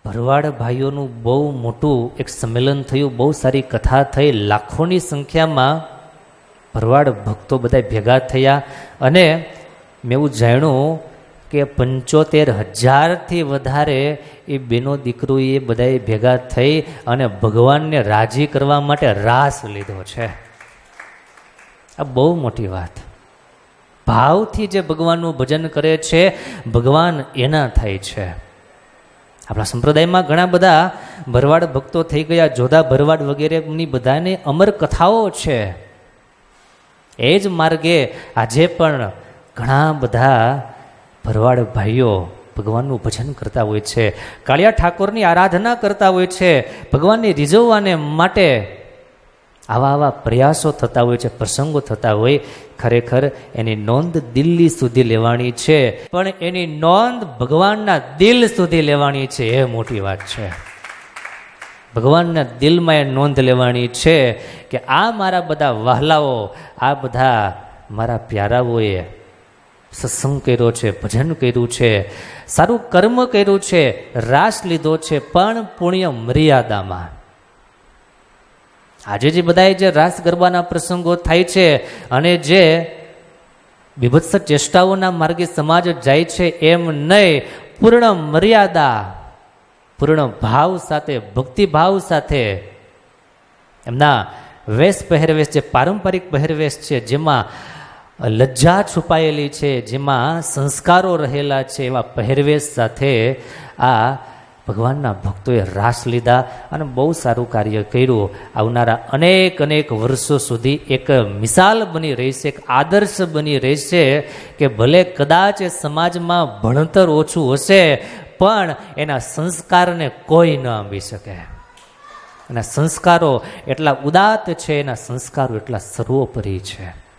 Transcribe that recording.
ભરવાડ ભાઈઓનું બહુ મોટું એક સંમેલન થયું, બહુ સારી કથા થઈ, લાખોની સંખ્યામાં ભરવાડ ભક્તો બધા ભેગા થયા અને મેં એવું જાણ્યું કે 75,000થી વધારે એ બેનો દીકરોએ બધાએ ભેગા થઈ અને ભગવાનને રાજી કરવા માટે રાસ લીધો છે. આ બહુ મોટી વાત. ભાવથી જે ભગવાનનું ભજન કરે છે ભગવાન એના થાય છે. આપણા સંપ્રદાયમાં ઘણા બધા ભરવાડ ભક્તો થઈ ગયા, જોધા ભરવાડ વગેરેની બધાને અમર કથાઓ છે. એ જ માર્ગે આજે પણ ઘણા બધા ભરવાડ ભાઈઓ ભગવાનનું ભજન કરતા હોય છે, કાળિયા ઠાકોરની આરાધના કરતા હોય છે, ભગવાનને રીઝવવાને માટે આવા પ્રયાસો થતા હોય છે, પ્રસંગો થતા હોય. ખરેખર એની નોંધ દિલ્હી સુધી લેવાની છે, પણ એની નોંધ ભગવાનના દિલ સુધી લેવાની છે. એ મોટી વાત છે. ભગવાનના દિલમાં એ નોંધ લેવાની છે કે આ મારા બધા વહાલાઓ, આ બધા મારા પ્યારાઓએ સત્સંગ કર્યો છે, ભજન કર્યું છે, સારું કર્મ કર્યું છે, રાસ લીધો છે, પણ પુણ્ય મર્યાદામાં. આજે જે બધાએ જે રાસ ગરબાના પ્રસંગો થાય છે અને જે બીભત્સ ચેષ્ટાઓના માર્ગે સમાજ જાય છે એમ નહીં, પૂર્ણ મર્યાદા, પૂર્ણ ભાવ સાથે, ભક્તિભાવ સાથે એમના વેશ પહેરવેશ, જે પારંપરિક પહેરવેશ છે, જેમાં લજ્જા છુપાયેલી છે, જેમાં સંસ્કારો રહેલા છે, એવા પહેરવેશ સાથે આ ભગવાનના ભક્તોએ રાસ લીધા અને બહુ સારું કાર્ય કર્યું. આવનારા અનેક વર્ષો સુધી એક મિસાલ બની રહેશે, એક આદર્શ બની રહેશે કે ભલે કદાચ સમાજમાં ભણતર ઓછું હશે પણ એના સંસ્કારને કોઈ ન આંબી શકે. એના સંસ્કારો એટલા ઉદાત્ત છે, એના સંસ્કારો એટલા સર્વોપરી છે.